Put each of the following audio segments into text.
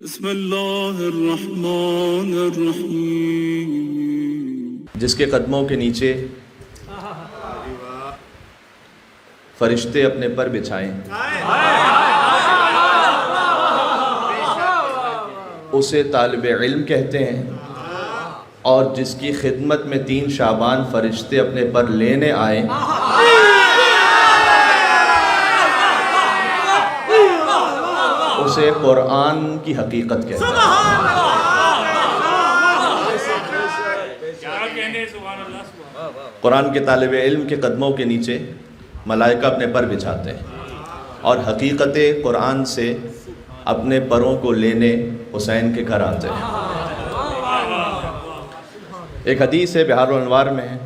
بسم اللہ الرحمن الرحیم. جس کے قدموں کے نیچے فرشتے اپنے پر بچھائیں اسے طالب علم کہتے ہیں، اور جس کی خدمت میں 3 شعبان فرشتے اپنے پر لینے آئیں اسے قرآن کی حقیقت کہتے ہیں۔ قرآن کے طالب علم کے قدموں کے نیچے ملائکہ اپنے پر بچھاتے ہیں اور حقیقت قرآن سے اپنے پروں کو لینے حسین کے گھر آتے ہیں۔ ایک حدیث ہے بحار الانوار میں ہے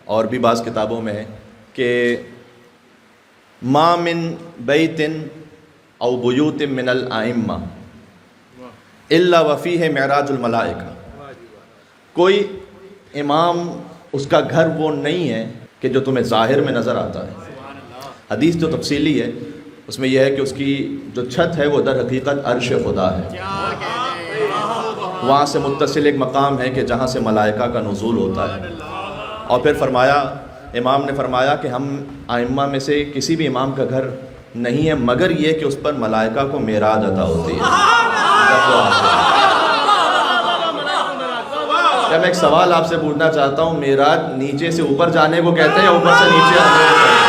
اور بھی بعض کتابوں میں ہے کہ ما من بیت او بیوت من الائمہ الا وفیہ معراج الملائکہ، کوئی امام اس کا گھر وہ نہیں ہے کہ جو تمہیں ظاہر میں نظر آتا ہے۔ حدیث جو تفصیلی ہے اس میں یہ ہے کہ اس کی جو چھت ہے وہ در حقیقت عرش خدا ہے، وہاں سے متصل ایک مقام ہے کہ جہاں سے ملائکہ کا نزول ہوتا ہے۔ اور پھر فرمایا، امام نے فرمایا کہ ہم ائمہ میں سے کسی بھی امام کا گھر نہیں ہے مگر یہ کہ اس پر ملائکہ کو معراج عطا ہوتی ہے۔ میں ایک سوال آپ سے پوچھنا چاہتا ہوں، معراج نیچے سے اوپر جانے کو کہتے ہیں یا اوپر سے نیچے آنے کو کہتے ہیں؟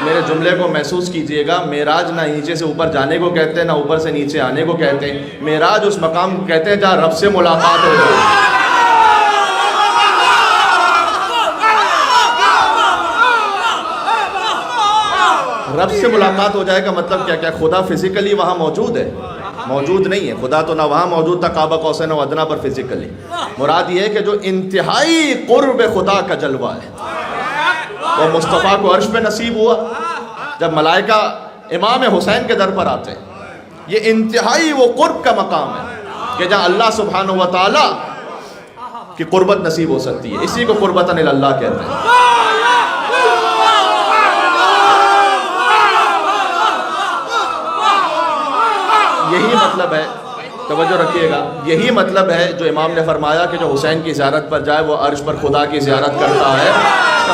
میرے جملے کو محسوس کیجئے گا، معراج نہ نیچے سے اوپر جانے کو کہتے ہیں نہ اوپر سے نیچے آنے کو کہتے ہیں۔ معراج اس مقام کو کہتے ہیں جہاں رب سے ملاقات ہو جائے۔ رب سے ملاقات ہو جائے کا مطلب کیا خدا فزیکلی وہاں موجود ہے؟ موجود نہیں ہے، خدا تو نہ وہاں موجود تھا قاب قوسین و ادنیٰ پر فزیکلی۔ مراد یہ ہے کہ جو انتہائی قرب خدا کا جلوہ ہے وہ مصطفیٰ کو عرش پہ نصیب ہوا جب ملائکہ امام حسین کے در پر آتے ہیں۔ یہ انتہائی وہ قرب کا مقام ہے کہ جہاں اللہ سبحانہ و تعالی کی قربت نصیب ہو سکتی ہے، اسی کو قربتاً اللہ کہتے ہیں۔ یہی مطلب ہے، توجہ رکھیے گا، یہی مطلب ہے جو امام نے فرمایا کہ جو حسین کی زیارت پر جائے وہ عرش پر خدا کی زیارت کرتا ہے۔ اس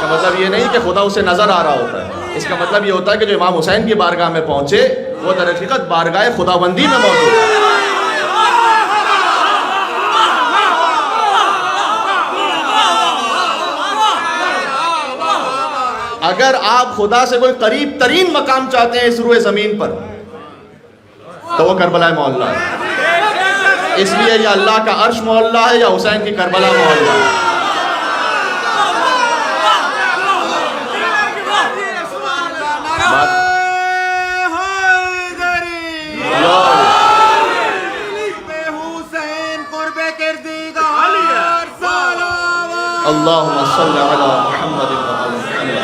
کا مطلب یہ نہیں کہ خدا اسے نظر آ رہا ہوتا ہے، اس کا مطلب یہ ہوتا ہے کہ جو امام حسین کی بارگاہ میں پہنچے وہ در حقیقت بارگاہ خداوندی میں موجود ہے۔ اگر آپ خدا سے کوئی قریب ترین مقام چاہتے ہیں اس روئے زمین پر تو وہ کربلا معلیٰ ہے، اس لیے یا اللہ کا عرش معلیٰ ہے یا حسین کی کربلا معلیٰ ہے۔ اللہم صلی علی محمد و آل محمد۔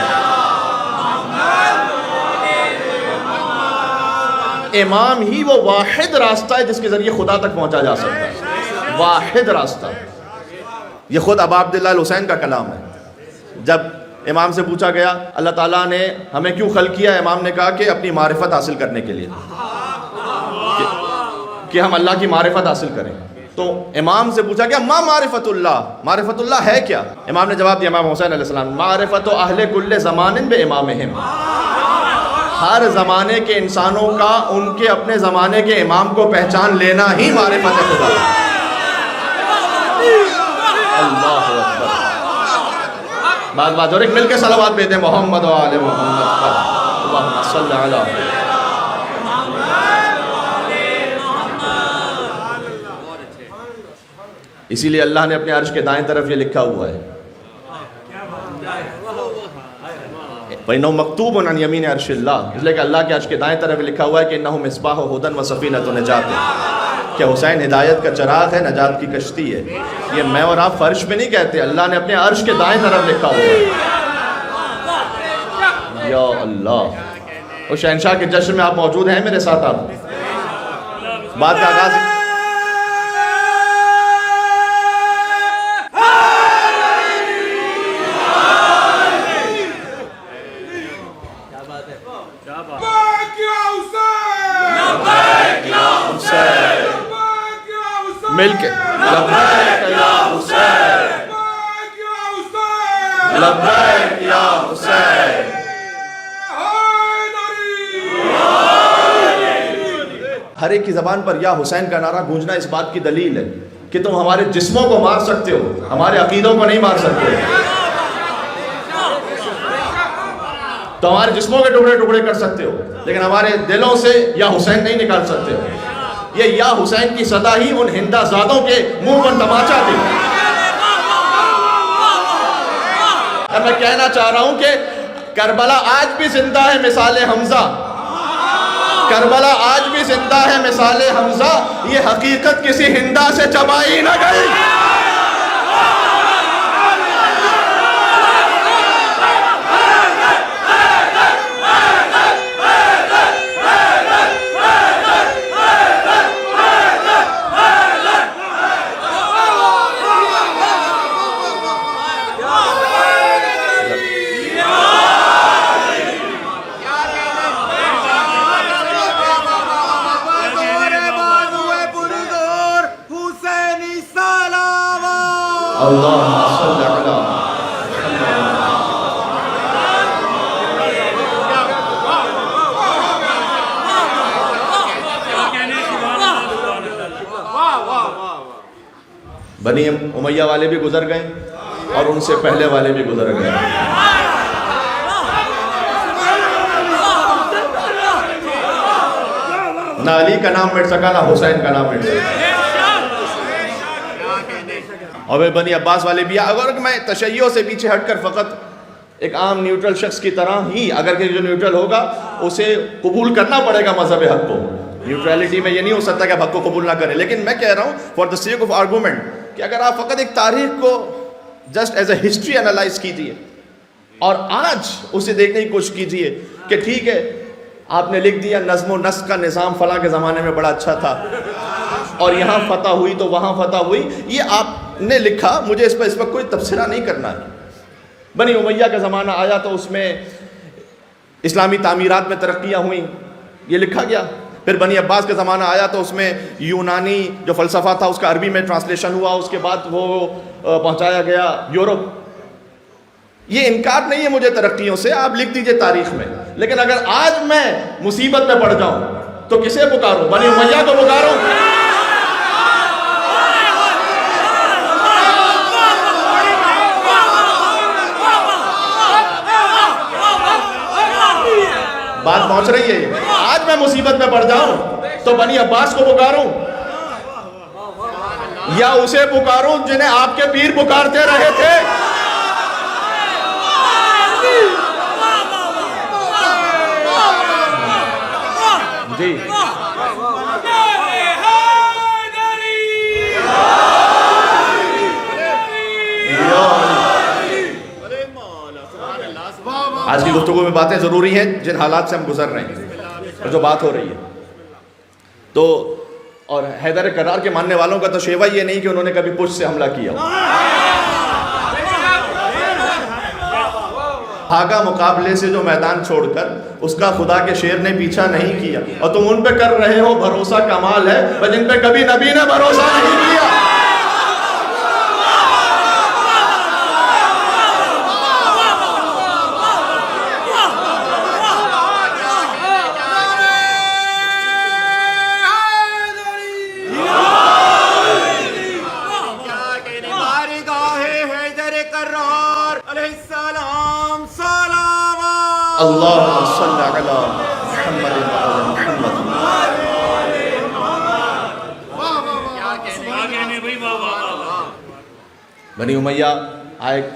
امام ہی وہ واحد راستہ ہے جس کے ذریعے خدا تک پہنچا جا سکتا ہے، واحد راستہ۔ یہ خود ابا عبداللہ الحسین کا کلام ہے۔ جب امام سے پوچھا گیا اللہ تعالیٰ نے ہمیں کیوں خلق کیا، امام نے کہا کہ اپنی معرفت حاصل کرنے کے لیے، کہ ہم اللہ کی معرفت حاصل کریں۔ تو امام سے پوچھا گیا ما معرفت اللہ، معرفت اللہ ہے کیا؟ امام نے جواب دیا، امام حسین علیہ السلام، معرفت اہل کل زمان بے امامہم، ہر زمانے کے انسانوں کا ان کے اپنے زمانے کے امام کو پہچان لینا ہی معرفت خدا۔ اللہ اکبر۔ بات اور ایک مل کے صلوات بھیجیں محمد و آل محمد پر، اللہم صلی علی محمد۔ اسی لیے اللہ نے اپنے عرش کے دائیں طرف یہ لکھا ہوا ہے، وَإِنَّهُ مَكْتُوبٌ عَنْ يَمِينِ عَرْشِ اللَّهِ، اس لیے کہ اللہ کے عرش کے دائیں طرف لکھا ہوا ہے کہ إِنَّهُ مِصْبَاحُ هُدًى وَسَفِينَةُ نَجَاةٍ، کہ حسین ہدایت کا چراغ ہے، نجات کی کشتی ہے۔ یہ میں اور آپ فرش میں نہیں کہتے، اللہ نے اپنے عرش کے دائیں طرف لکھا ہوا ہے۔ یا اللہ، اور شہنشاہ کے جشن میں آپ موجود ہیں میرے ساتھ؟ آپ بات کا آغاز مل کے لبیک یا حسین، لبیک یا حسین. ہر ایک کی زبان پر یا حسین کا نعرہ گونجنا اس بات کی دلیل ہے کہ تم ہمارے جسموں کو مار سکتے ہو، ہمارے عقیدوں کو نہیں مار سکتے. تو ہمارے جسموں کے ٹکڑے ٹکڑے کر سکتے ہو، لیکن ہمارے دلوں سے یا حسین نہیں نکال سکتے ہو. یہ یا حسین کی صدا ہی ان ہندا زادوں کے منہ پر تماچا تھی. اب میں کہنا چاہ رہا ہوں کہ کربلا آج بھی زندہ ہے مثال حمزہ، کربلا آج بھی زندہ ہے مثال حمزہ. یہ حقیقت کسی ہندا سے چبائی نہ گئی. اللہم صلی علی بنی امیہ والے بھی گزر گئے اور ان سے پہلے والے بھی گزر گئے. نہ علی کا نام مٹ سکا، نہ حسین کا نام مٹ سکا. اور بنی عباس والے بھی. اگر میں تشیع سے پیچھے ہٹ کر فقط ایک عام نیوٹرل شخص کی طرح ہی، اگر کہ جو نیوٹرل ہوگا اسے قبول کرنا پڑے گا مذہب حق کو. نیوٹرلٹی میں یہ نہیں ہو سکتا کہ آپ حق کو قبول نہ کریں. لیکن میں کہہ رہا ہوں for the sake of argument کہ اگر آپ فقط ایک تاریخ کو just as a history analyse کیجیے اور آج اسے دیکھنے کی کوشش کیجیے کہ ٹھیک ہے آپ نے لکھ دیا نظم و نسق کا نظام فلاں کے زمانے میں بڑا اچھا تھا اور یہاں فتح ہوئی تو وہاں فتح ہوئی، یہ آپ نے لکھا، مجھے اس وقت کوئی تبصرہ نہیں کرنا ہے. بنی امیہ کا زمانہ آیا تو اس میں اسلامی تعمیرات میں ترقیاں ہوئیں، یہ لکھا گیا. پھر بنی عباس کا زمانہ آیا تو اس میں یونانی جو فلسفہ تھا اس کا عربی میں ٹرانسلیشن ہوا، اس کے بعد وہ پہنچایا گیا یورپ. یہ انکار نہیں ہے مجھے ترقیوں سے، آپ لکھ دیجئے تاریخ میں. لیکن اگر آج میں مصیبت میں پڑ جاؤں تو کسے پکاروں؟ بنی امیہ کو پکاروں؟ بات پہنچ رہی ہے. آج میں مصیبت میں پڑ جاؤں تو بنی عباس کو پکاروں یا اسے پکاروں جنہیں آپ کے پیر پکارتے رہے تھے؟ جی آج کی گفتگو میں باتیں ضروری ہیں جن حالات سے ہم گزر رہے ہیں اور جو بات ہو رہی ہے. تو اور حیدر کرار کے ماننے والوں کا تو شیوا یہ نہیں کہ انہوں نے کبھی پشت سے حملہ کیا. بھاگا مقابلے سے جو میدان چھوڑ کر، اس کا خدا کے شیر نے پیچھا نہیں کیا. اور تم ان پہ کر رہے ہو بھروسہ، کمال ہے پر جن پہ کبھی نبی نے بھروسہ نہیں کیا. اللہم صلی علی محمد محمد. بنی امیہ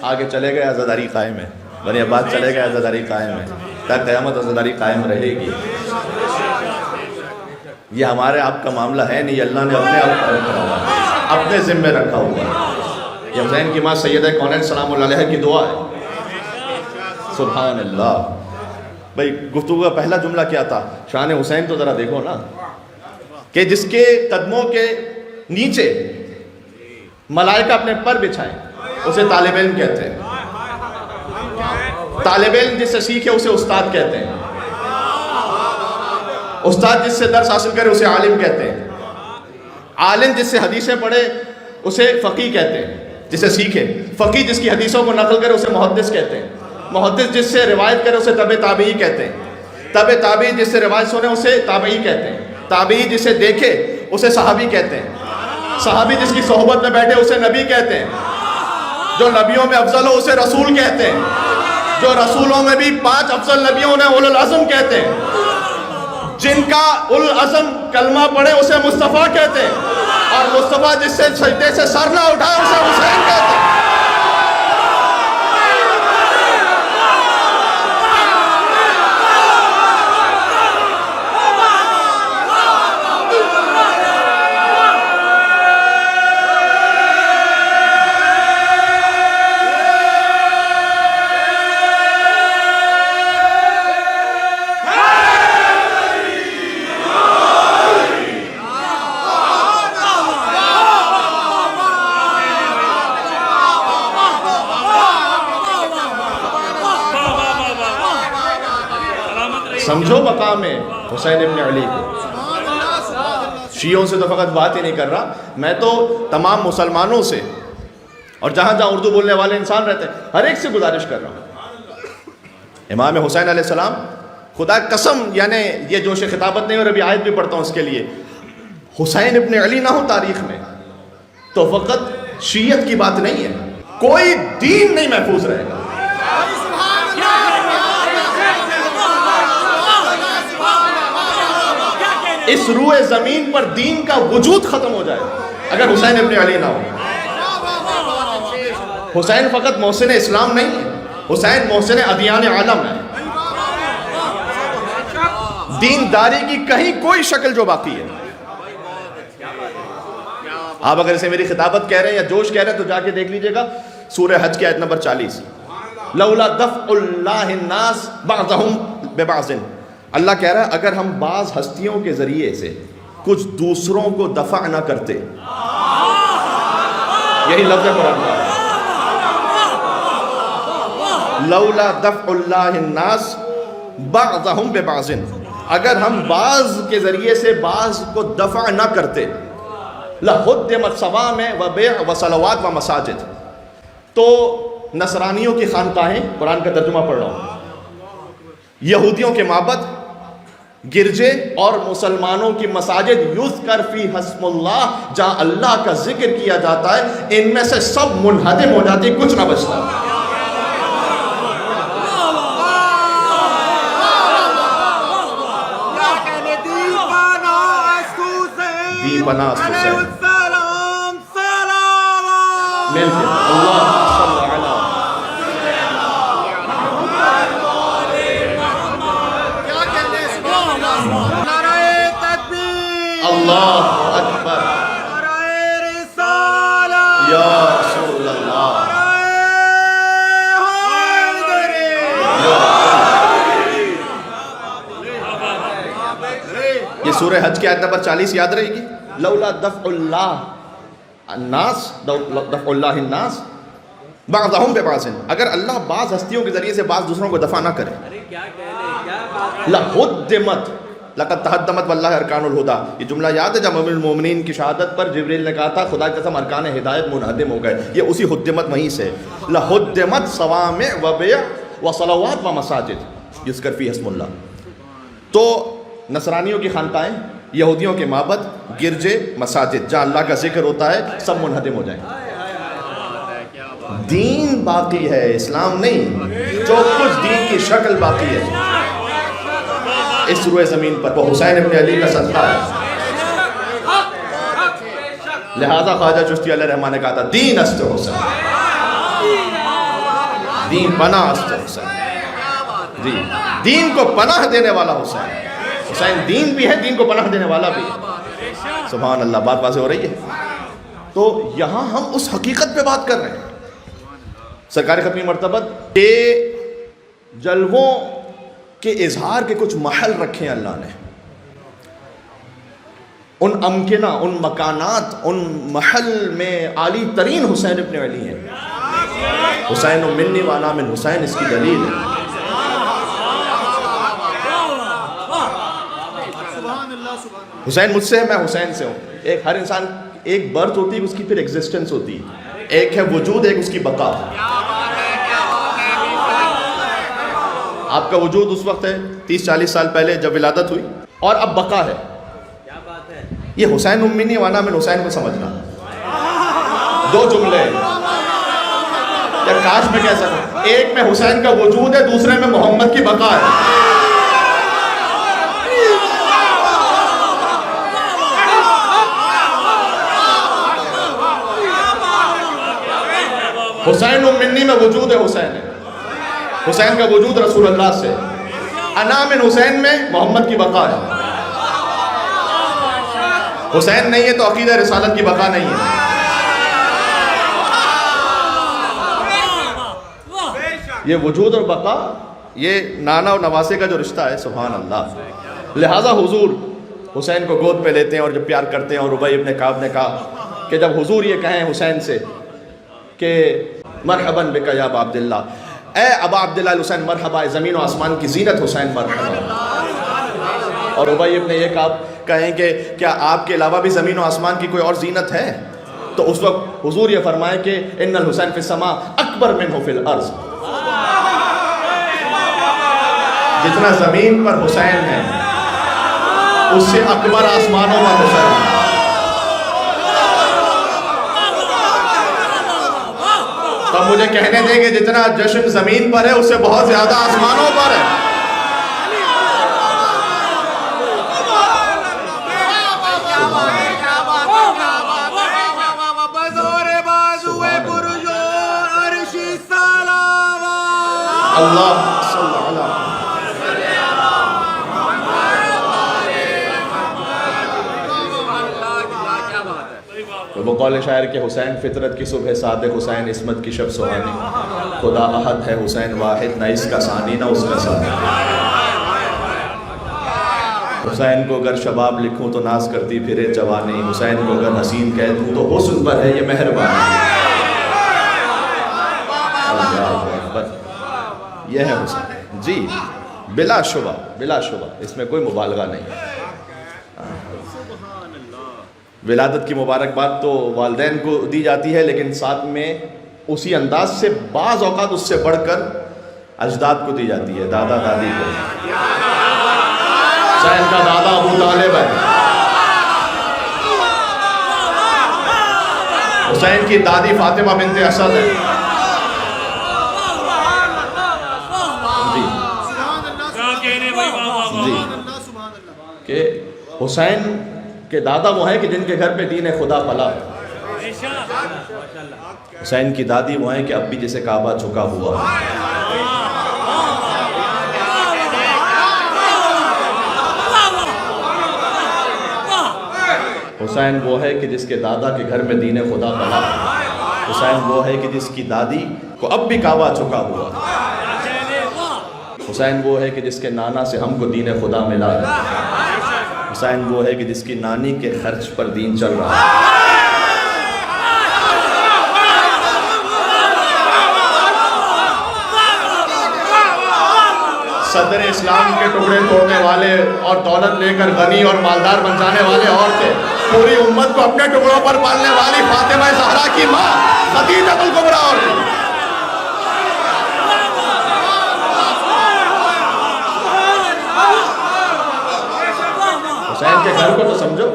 آگے چلے گئے، عزاداری قائم ہے. بنی عباس چلے گئے، عزاداری قائم ہے. تا قیامت عزاداری قائم رہے گی. یہ ہمارے آپ کا معاملہ ہے نہیں، اللہ نے اپنے آپ کو رکھا ہوا ہے، اپنے ذمہ رکھا ہوا ہے. یہ حسین کی ماں سیدہ کونین سلام اللہ علیہ کی دعا ہے. سبحان اللہ. بھئی گفتگو کا پہلا جملہ کیا تھا؟ شان حسین تو ذرا دیکھو نا، کہ جس کے قدموں کے نیچے ملائکہ اپنے پر بچھائیں اسے طالب علم کہتے ہیں. طالب علم جس سے سیکھے اسے استاد کہتے ہیں. استاد جس سے درس حاصل کرے اسے عالم کہتے ہیں. عالم جس سے حدیثیں پڑھے اسے فقیہ کہتے ہیں، جسے سیکھے. فقیہ جس کی حدیثوں کو نقل کرے اسے محدث کہتے ہیں. محدث جس سے روایت کرے اسے تبع تابعی کہتے ہیں. تبع تابعی جس سے روایت سنے اسے تابعی کہتے ہیں. تابعی جسے دیکھے اسے صحابی کہتے ہیں. صحابی جس کی صحبت میں بیٹھے اسے نبی کہتے ہیں. جو نبیوں میں افضل ہو اسے رسول کہتے ہیں. جو رسولوں میں بھی 5 افضل نبیوں نے اولو العزم کہتے ہیں. جن کا اولو العزم کلمہ پڑھے اسے مصطفیٰ کہتے ہیں. اور مصطفیٰ جس سے سجدے سے سر نہ اٹھائے اسے حسین کہتے ہیں. سمجھو مقام حسین ابن علی کو. شیعوں سے تو فقط بات ہی نہیں کر رہا، میں تو تمام مسلمانوں سے اور جہاں جہاں اردو بولنے والے انسان رہتے ہیں ہر ایک سے گزارش کر رہا ہوں. امام حسین علیہ السلام، خدا قسم یعنی یہ جوش خطابت نہیں، اور ابھی آیت بھی پڑھتا ہوں اس کے لیے، حسین ابن علی نہ ہو تاریخ میں تو فقط شیعت کی بات نہیں ہے، کوئی دین نہیں محفوظ رہے گا. اس روئے زمین پر دین کا وجود ختم ہو جائے اگر حسین ابن علی نہ ہو. حسین فقط محسن اسلام نہیں ہے، حسین محسن ادیان عالم ہے. دینداری کی کہیں کوئی شکل جو باقی ہے. آپ اگر اسے میری خطابت کہہ رہے ہیں یا جوش کہہ رہے ہیں تو جا کے دیکھ لیجئے گا سورہ حج کی آیت نمبر 40. لولا دفع اللہ الناس بعضهم ببعض. اللہ کہہ رہا ہے اگر ہم بعض ہستیوں کے ذریعے سے کچھ دوسروں کو دفع نہ کرتے، یہی لفظ ہے قرآن کا، لولا دفع اللہ الناس بعضهم ببعض، اگر ہم بعض کے ذریعے سے بعض کو دفع نہ کرتے، لہدمت صوامع وبیع وصلوات ومساجد. تو نصرانیوں کی خانقاہیں، قرآن کا ترجمہ پڑھ رہا ہوں، یہودیوں کے معبد، گرجے اور مسلمانوں کی مساجد، یذکر فی اسم اللہ، جہاں اللہ کا ذکر کیا جاتا ہے، ان میں سے سب منہدم ہو جاتی، کچھ نہ بچتا. دیپنا حسین ملتے اللہ صلی اللہ اللہ اکبر یا رسول اللہ. یہ سورہ حج کی آیت نمبر 40 یاد رہے گی. لولا دفع اللہ الناس، دفع اللہ الناس بعضهم ببعض، اگر اللہ بعض ہستیوں کے ذریعے سے بعض دوسروں کو دفع نہ کرے، لہدمت لقد تہدمت واللہ ارکان الہدا. یہ جملہ یاد ہے جب امیر المومنین کی شہادت پر جبریل نے کہا تھا خدا کی قسم ارکان ہدایت منہدم ہو گئے، یہ اسی ہدمت وہیں سے. لہدمت صوامع وبیع وصلوات ومساجد یذکر فی اسم اللہ. تو نصرانیوں کی خانقاہیں، یہودیوں کے معبد، گرجے، مساجد، جہاں اللہ کا ذکر ہوتا ہے، سب منہدم ہو جائیں. دین باقی ہے، اسلام نہیں. جو کچھ دین کی شکل باقی ہے اس روئے زمین پر وہ حسین ابن علی کا صدقہ ہے. لہذا خواجہ چشتی علیہ الرحمٰن نے کہا تھا دین است حسین، دین پناہ است حسین. جی، دین کو پناہ دینے والا حسین. حسین دین بھی ہے، دین کو پناہ دینے والا بھی ہے. سبحان اللہ. بات واضح ہو رہی ہے. تو یہاں ہم اس حقیقت پہ بات کر رہے ہیں. سرکار ختمی مرتبت یہ جلووں کے اظہار کے کچھ محل رکھے ہیں اللہ نے. ان امکنہ، ان مکانات، ان محل میں عالی ترین حسین ابن علی ہیں. حسین منی وانا من حسین، اس کی دلیل ہے. حسین مجھ سے ہے، میں حسین سے ہوں. ایک ہر انسان ایک برتھ ہوتی ہے، اس کی پھر ایگزسٹنس ہوتی ہے، ایک ہے وجود، ایک اس کی بقا. آپ کا وجود اس وقت ہے 30-40 سال پہلے جب ولادت ہوئی، اور اب بقا ہے. یہ حسین امی نہیں وانا من حسین کو سمجھنا. دو جملے یا کاش میں کہہ سکتا، ایک میں حسین کا وجود ہے، دوسرے میں محمد کی بقا ہے. حسین منی میں وجود ہے، حسین ہے، حسین کا وجود رسول اللہ سے. انا من حسین میں محمد کی بقا ہے. حسین نہیں ہے تو عقیدہ رسالت کی بقا نہیں ہے. یہ وجود اور بقا، یہ نانا اور نواسے کا جو رشتہ ہے، سبحان اللہ. لہٰذا حضور حسین کو گود پہ لیتے ہیں اور جب پیار کرتے ہیں. اور ربیع ابن کعب نے کہا کہ جب حضور یہ کہیں حسین سے کہ مرحباً بک یا ابا عبداللہ، اے ابا عبداللہ الحسین مرحبا، زمین و آسمان کی زینت حسین مرحبا. اور ربیع ابن یہ کعب کہیں کہ کیا آپ کے علاوہ بھی زمین و آسمان کی کوئی اور زینت ہے؟ تو اس وقت حضور یہ فرمائے کہ ان الحسین فی السماء اکبر منہ فی الارض. جتنا زمین پر حسین ہے اس سے اکبر آسمانوں پر حسین ہے. تو مجھے کہنے دیں کہ جتنا جشن زمین پر ہے اس سے بہت زیادہ آسمانوں پر ہے. اللہ صلی اللہ تو وہ قول شاعر کے حسین فطرت کی صبح صادق، حسین عصمت کی شب سہانی، خدا احد ہے حسین واحد، نہ اس کا ثانی نہ اس کا ثانی. حسین کو اگر شباب لکھوں تو ناز کرتی پھرے جوانی، حسین کو اگر حسین کہہ دوں تو حسن پر ہے یہ مہربانی. یہ ہے حسین جی، بلا شبہ بلا شبہ، اس میں کوئی مبالغہ نہیں. ولادت کی مبارکباد تو والدین کو دی جاتی ہے، لیکن ساتھ میں اسی انداز سے بعض اوقات اس سے بڑھ کر اجداد کو دی جاتی ہے، دادا دادی کو. حسین کا دادا ابو طالب ہے، حسین کی دادی فاطمہ بنت اسد ہے. جی کہ حسین کے دادا وہ ہیں کہ جن کے گھر پہ دین خدا پلا. حسین کی دادی وہ ہیں کہ اب بھی جیسے کعبہ جھکا ہوا. حسین وہ ہے کہ جس کے دادا کے گھر میں دین خدا پلا. حسین وہ ہے کہ جس کی دادی کو اب بھی کعبہ جھکا ہوا. حسین وہ ہے کہ جس کے نانا سے ہم کو دین خدا ملا ہے. حسین وہ ہے کہ جس کی نانی کے خرچ پر دین چل رہا ہے. صدر اسلام کے ٹکڑے توڑنے والے اور دولت لے کر غنی اور مالدار بن جانے والے اور تھے. پوری امت کو اپنے ٹکڑوں پر پالنے والی فاطمہ زہرا کی ماں خدیجہ الکبریٰ اور تھی. حسین کے گھر کو تو سمجھو.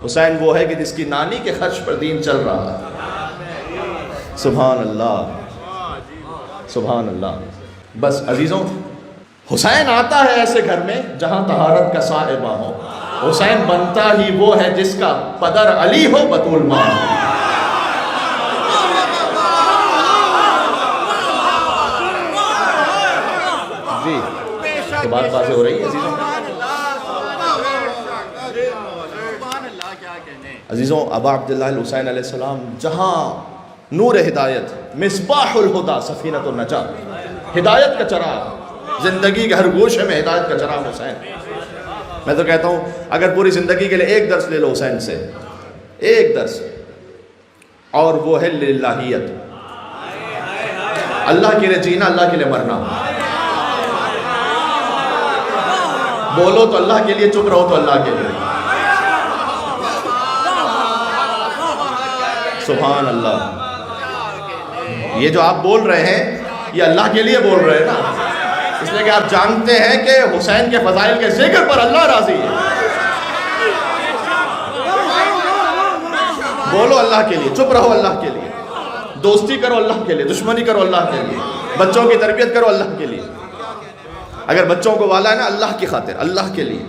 حسین وہ ہے کہ جس کی نانی کے خرچ پر دین چل رہا ہے. سبحان اللہ سبحان اللہ. بس عزیزوں، حسین آتا ہے ایسے گھر میں جہاں طہارت کا صاحبہ ہو. حسین بنتا ہی وہ ہے جس کا پدر علی ہو بطول ماں ہو. جی تو بات واضح ہو رہی ہے عزیزوں. عزیزوں ابا عبداللہ الحسین علیہ السلام جہاں نور ہدایت، مصباح الہدیٰ، سفینۃ النجات، ہدایت کا چراغ، زندگی کے ہر گوشے میں ہدایت کا چراغ حسین. میں تو کہتا ہوں اگر پوری زندگی کے لیے ایک درس لے لو حسین سے، ایک درس، اور وہ ہے للہیت، اللہ کے لیے جینا، اللہ کے لیے مرنا. بولو تو اللہ کے لیے، چپ رہو تو اللہ کے لیے. سبحان اللہ. یہ جو آپ بول رہے ہیں یہ اللہ کے لیے بول رہے ہیں نا, اس لیے کہ آپ جانتے ہیں کہ حسین کے فضائل کے ذکر پر اللہ راضی ہے. بولو اللہ کے لیے, چپ رہو اللہ کے لیے, دوستی کرو اللہ کے لیے, دشمنی کرو اللہ کے لیے, بچوں کی تربیت کرو اللہ کے لیے. اگر بچوں کو والا ہے نا اللہ کی خاطر, اللہ کے لیے,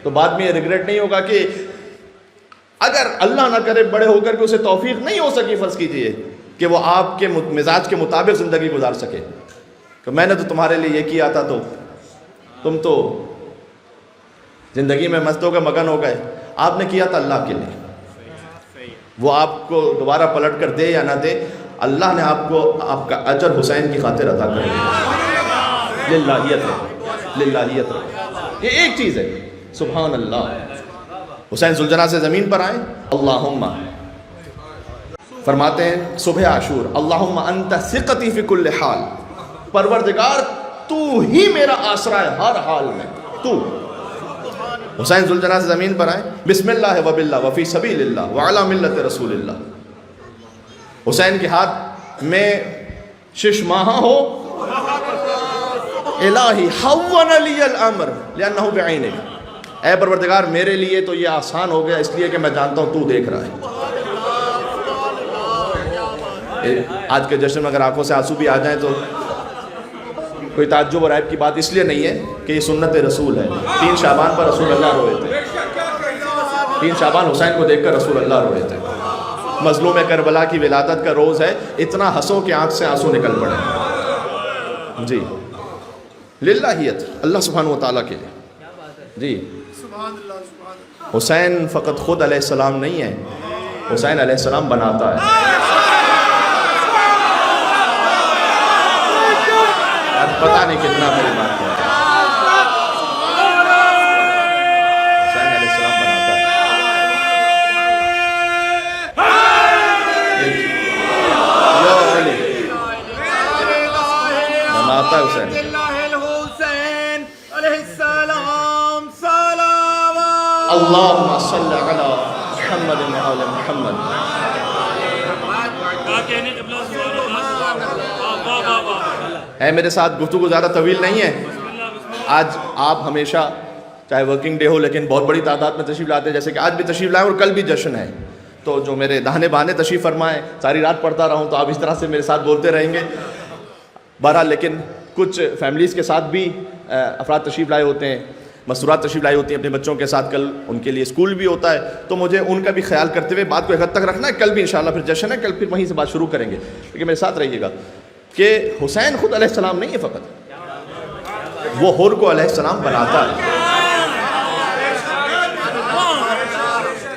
تو بعد میں یہ ریگریٹ نہیں ہوگا کہ اگر اللہ نہ کرے بڑے ہو کر کے اسے توفیق نہیں ہو سکی, فرض کیجئے کہ وہ آپ کے مزاج کے مطابق زندگی گزار سکے, کہ میں نے تو تمہارے لیے یہ کیا تھا تو تم تو زندگی میں مست ہو گئے, مگن ہو گئے. آپ نے کیا تھا اللہ کے لیے, وہ آپ کو دوبارہ پلٹ کر دے یا نہ دے, اللہ نے آپ کو آپ کا اجر حسین کی خاطر عطا کر دیا. للہیت ہے, للہیت ہے, یہ ایک چیز ہے. سبحان اللہ. حسین ذوالجناح سے زمین پر آئے, اللہم فرماتے ہیں صبح عاشور, اللہم انت ثقتی فی کل حال, پروردگار تو ہی میرا آسرا ہے ہر حال میں, تو. حسین ذوالجناح سے زمین پر آئے, بسم اللہ و باللہ وفی سبیل اللہ وعلی ملت رسول اللہ. حسین کے ہاتھ میں شش ماہا ہو, الہی حون لی الامر لانہ بعینک, اے پروردگار میرے لیے تو یہ آسان ہو گیا اس لیے کہ میں جانتا ہوں تو دیکھ رہا ہے. آج کے جشن میں اگر آنکھوں سے آنسو بھی آ جائیں تو کوئی تعجب اور عیب کی بات اس لیے نہیں ہے کہ یہ سنت رسول ہے. 3 شعبان پر رسول اللہ روئے تھے, 3 شعبان حسین کو دیکھ کر رسول اللہ روئے تھے. مظلوم کربلا کی ولادت کا روز ہے, اتنا ہنسو کہ آنکھ سے آنسو نکل پڑے. جی للہیت, اللہ سبحانہ و تعالیٰ کے لیے. جی حسین فقط خود علیہ السلام نہیں ہے, حسین علیہ السلام بناتا ہے. پتہ نہیں کتنا بڑی بات ہے, حسین علیہ السلام بناتا ہے. بناتا ہے حسین. اللہم صلی علی محمد وعلی محمد. ہے میرے ساتھ گفتگو زیادہ طویل نہیں ہے. آج آپ ہمیشہ چاہے ورکنگ ڈے ہو لیکن بہت بڑی تعداد میں تشریف لاتے ہیں, جیسے کہ آج بھی تشریف لائیں اور کل بھی جشن ہے. تو جو میرے داہنے بانے تشریف فرمائیں, ساری رات پڑھتا رہوں تو آپ اس طرح سے میرے ساتھ بولتے رہیں گے. بہرحال لیکن کچھ فیملیز کے ساتھ بھی افراد تشریف لائے ہوتے ہیں, مسرات تشریف لائی ہوتی ہیں اپنے بچوں کے ساتھ. کل ان کے لیے اسکول بھی ہوتا ہے, تو مجھے ان کا بھی خیال کرتے ہوئے بات کو ایک حد تک رکھنا ہے. کل بھی انشاءاللہ پھر جشن ہے, کل پھر وہیں سے بات شروع کریں گے, لیکن میرے ساتھ رہیے گا کہ حسین خود علیہ السلام نہیں ہے فقط, وہ حور کو علیہ السلام بناتا ہے.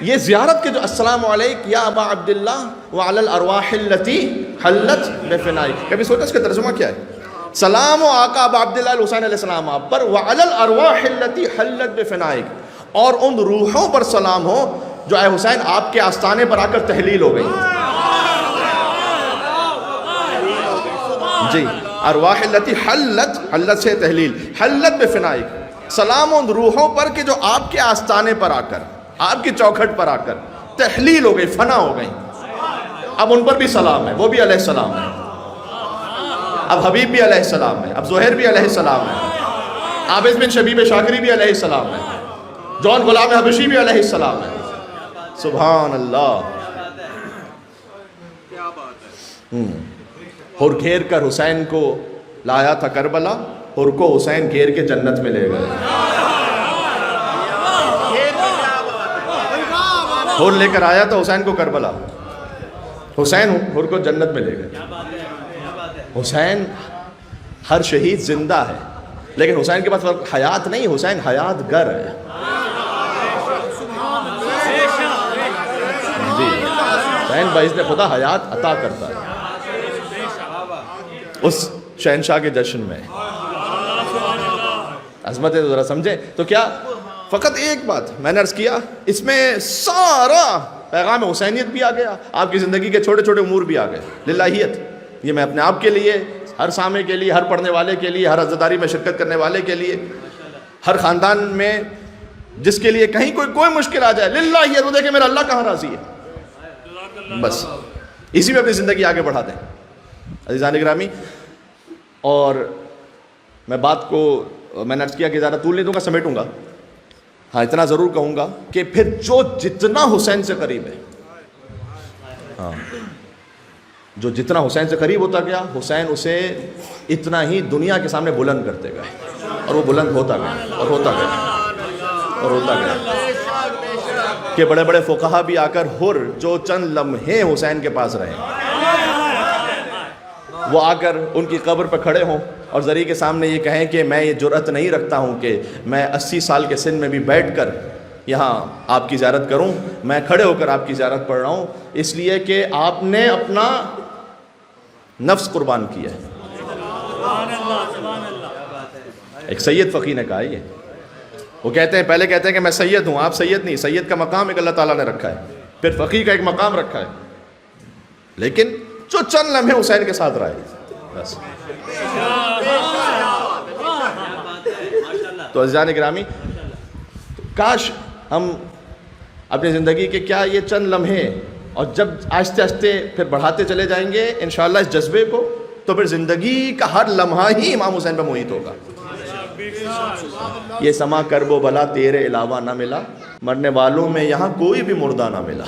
یہ زیارت کے جو السلام علیک یا ابا عبداللہ وعلی الارواح التي حلت بفنائک, کبھی سوچا اس کا ترجمہ کیا ہے؟ سلام و آقا ابا عبداللہ حسین علیہ السلام آپ پر, وعلی الارواح التي حلت بفنائک, اور ان روحوں پر سلام ہو جو اے حسین آپ کے آستانے پر آ کر تحلیل ہو گئی. جی ارواح التي حلت, حلت سے تحلیل, حلت بفنائک, سلام ان روحوں پر کہ جو آپ کے آستانے پر آ کر, آپ کی چوکھٹ پر آ کر تحلیل ہو گئی, فنا ہو گئی. اب ان پر بھی سلام ہے, وہ بھی علیہ السلام ہے. اب حبیب بھی علیہ السلام ہے, اب زہیر بھی علیہ السلام ہے, عابد بن شبیب شاکری بھی علیہ السلام ہے, جون غلام حبشی بھی علیہ السلام ہے. سبحان اللہ. اور گھیر کر حسین کو لایا تھا کربلا, اور کو حسین گھیر کے جنت میں لے گئے. اور لے کر آیا تھا حسین کو کربلا, حسین اور کو جنت میں لے گئے. حسین ہر شہید زندہ ہے, لیکن حسین کے پاس حیات نہیں, حسین حیات گر ہے. جی حسین باعث خدا حیات عطا کرتا ہے. اس شہنشاہ کے جشن میں عظمت ہے, ذرا سمجھیں تو کیا فقط ایک بات میں نے عرض کیا, اس میں سارا پیغام حسینیت بھی آ گیا, آپ کی زندگی کے چھوٹے چھوٹے امور بھی آ گئے. للہیت, یہ میں اپنے آپ کے لیے, ہر سامع کے لیے, ہر پڑھنے والے کے لیے, ہر عزاداری میں شرکت کرنے والے کے لیے, ہر خاندان میں جس کے لیے کہیں کوئی مشکل آ جائے, للہیت, وہ دیکھیں میرا اللہ کہاں راضی ہے. بس اسی میں اپنی زندگی آگے بڑھاتے ہیں. عزیزان گرامی، اور میں بات کو میں نے عرض کیا کہ زیادہ طول نہیں دوں گا، سمیٹوں گا. ہاں اتنا ضرور کہوں گا کہ پھر جو جتنا حسین سے قریب ہے، ہاں جو جتنا حسین سے قریب ہوتا گیا، حسین اسے اتنا ہی دنیا کے سامنے بلند کرتے گئے، اور وہ بلند ہوتا گیا اور ہوتا گیا اور ہوتا گیا کہ بڑے بڑے فقہا بھی آ کر ہر جو چند لمحے حسین کے پاس رہے، وہ آ کر ان کی قبر پہ کھڑے ہوں اور ذری کے سامنے یہ کہیں کہ میں یہ جرأت نہیں رکھتا ہوں کہ میں 80 سال کے سن میں بھی بیٹھ کر یہاں آپ کی زیارت کروں، میں کھڑے ہو کر آپ کی زیارت پڑھ رہا ہوں، اس لیے کہ آپ نے اپنا نفس قربان کیا ہے. ایک سید فقیر نے کہا یہ، وہ کہتے ہیں، پہلے کہتے ہیں کہ میں سید ہوں، آپ سید نہیں، سید کا مقام ایک اللہ تعالیٰ نے رکھا ہے، پھر فقیر کا ایک مقام رکھا ہے، لیکن جو چند لمحے حسین کے ساتھ رہے بس. تو عزیزان گرامی، کاش ہم اپنی زندگی کے کیا یہ چند لمحے، اور جب آہستہ آہستہ پھر بڑھاتے چلے جائیں گے انشاءاللہ اس جذبے کو، تو پھر زندگی کا ہر لمحہ ہی امام حسین پہ محیط ہوگا. یہ سما کرب و بلا تیرے علاوہ نہ ملا، مرنے والوں میں یہاں کوئی بھی مردہ نہ ملا.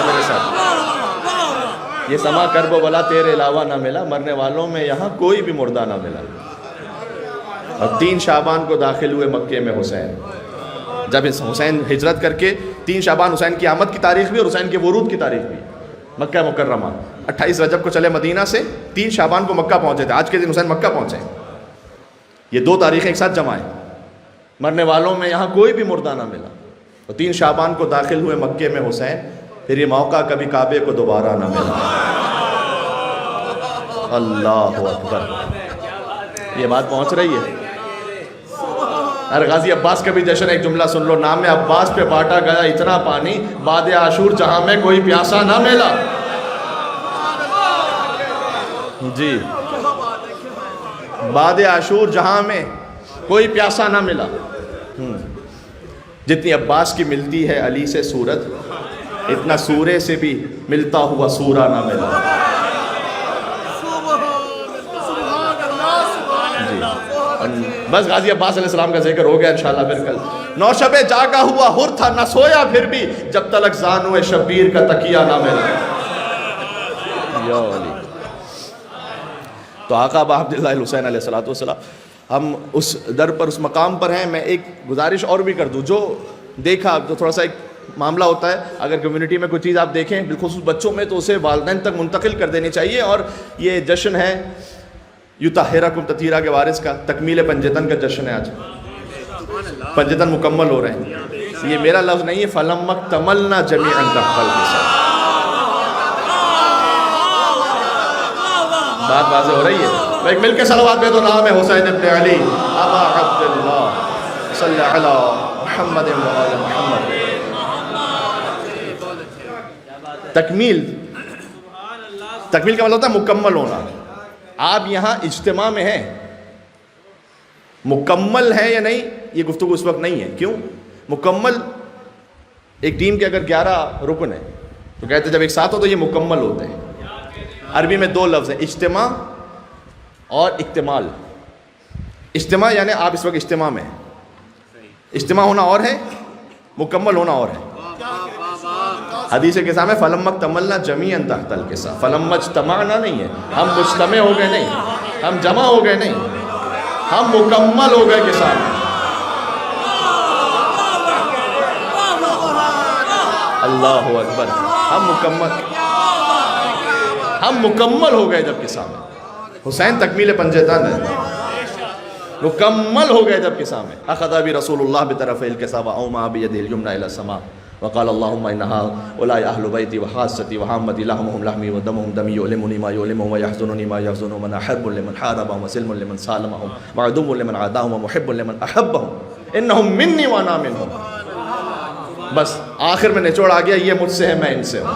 میرے ساتھ، یہ سما کرب و بلا تیرے علاوہ نہ ملا، مرنے والوں میں یہاں کوئی بھی مردہ نہ ملا. اور 3 شعبان کو داخل ہوئے مکے میں حسین. جب حسین ہجرت کر کے 3 شعبان حسین کی آمد کی تاریخ بھی اور حسین کے ورود کی تاریخ بھی. مکہ مکرمہ 28 رجب کو چلے مدینہ سے، 3 شعبان کو مکہ پہنچے تھے، آج کے دن حسین مکہ پہنچے. یہ 2 تاریخیں ایک ساتھ جمع ہیں. مرنے والوں میں یہاں کوئی بھی مردہ نہ ملا، اور 3 شعبان کو داخل ہوئے مکے میں حسین. پھر یہ موقع کبھی کعبے کو دوبارہ نہ ملا. اللہ اکبر. یہ بات پہنچ رہی ہے. ارے غازی عباس کا بھی جشن، ایک جملہ سن لو، نام عباس پہ بانٹا گیا اتنا پانی، بعد عاشور جہاں میں کوئی پیاسا نہ ملا. جی، بعد عاشور جہاں میں کوئی پیاسا نہ ملا. جتنی عباس کی ملتی ہے علی سے صورت، اتنا سورے سے بھی ملتا ہوا سورہ نہ ملا. جی، بس غازی عباس علیہ السلام کا ذکر ہو گیا، انشاءاللہ پھر کل. نوشب جاگا ہوا ہر تھا، نہ سویا پھر بھی، جب تلک زانو شبیر کا تکیہ نہ ملا. یا علی. تو آقا ابا عبداللہ الحسین علیہ السلام، ہم اس در پر، اس مقام پر ہیں. میں ایک گزارش اور بھی کر دوں، جو دیکھا تو تھوڑا سا ایک معاملہ ہوتا ہے، اگر کمیونٹی میں کوئی چیز آپ دیکھیں بالخصوص بچوں میں، تو اسے والدین تک منتقل کر دینی چاہیے. اور یہ جشن ہے یطہرکم تطہیرہ کے وارث کا، تکمیل پنجتن کا جشن ہے. آج پنجتن مکمل ہو رہے ہیں. یہ میرا لفظ نہیں ہے، فَلَمَّا اكْتَمَلْنَا جَمِيعًا تَحْتَ الْحِسَابِ. بات واضح ہو رہی ہے. ایک مل کے صلوات پہ تو نام ہے حسین ابن علی ابا عبداللہ صلی علی محمد و آل محمد. تکمیل کا مطلب ہوتا ہے مکمل ہونا. آپ یہاں اجتماع میں ہیں، مکمل ہے یا نہیں یہ گفتگو اس وقت نہیں ہے. کیوں؟ مکمل، ایک ٹیم کے اگر 11 رکن ہیں تو کہتے ہیں جب ایک ساتھ ہو تو یہ مکمل ہوتے ہیں. عربی میں 2 لفظ ہیں، اجتماع اور اکتمال. اجتماع یعنی آپ اس وقت اجتماع میں ہیں، اجتماع ہونا اور ہے، مکمل ہونا اور ہے. حدیث کے سامنے فَلَمَّا اكْتَمَلْنَا جَمِيعًا تَحْتَ الْكِسَاءِ، فَلَمَّا اجْتَمَعْنَا نہیں ہے، ہم مجتمع ہو گئے نہیں، ہم جمع ہو گئے نہیں، ہم مکمل ہو گئے کے سامنے. اللہ اکبر. ہم مکمل ہو گئے جب کے سامنے. حسین تکمیل پنجتن ہے، مکمل ہو گئے جب کے سامنے. اخذ بھی رسول اللہ بطرف الکساء واومع بيده اليمنى الى السماء وقال اللهم انها اولئك اهل بيتي وخاصتي وعامتي لحمهم لحمي ودمهم دمي يؤلمني ما يؤلمهم ويحزنني ما يحزنهم من احب لمن حاربهم وسلم لمن سالمهم وعدو لمن عاداهم ومحب لمن احبهم انهم مني وانا منهم. بس آخر میں نچوڑ آ گیا، یہ مجھ سے ہے، میں ان سے ہوں.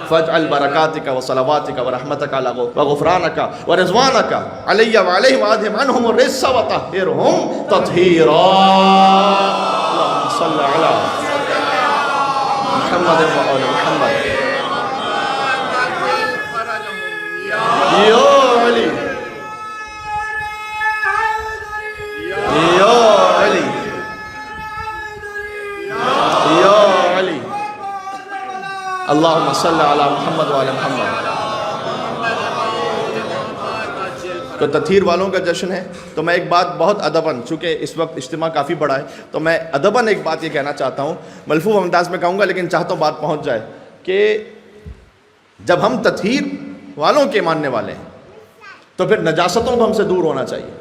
فاجعل برکاتک وصلواتک ورحمتک وغفرانک ورضوانک علی وعلیہم وادھم عنہم الرجس وطہرہم تطہیرا. صل علی محمد و آل محمد یا علی یا علی یا علی اللہم صل علی محمد و آل محمد. تو تطہیر والوں کا جشن ہے. تو میں ایک بات بہت ادباً، چونکہ اس وقت اجتماع کافی بڑا ہے، تو میں ادباً ایک بات یہ کہنا چاہتا ہوں، ملفوف انداز میں کہوں گا لیکن چاہتا ہوں بات پہنچ جائے، کہ جب ہم تطہیر والوں کے ماننے والے ہیں تو پھر نجاستوں کو ہم سے دور ہونا چاہیے.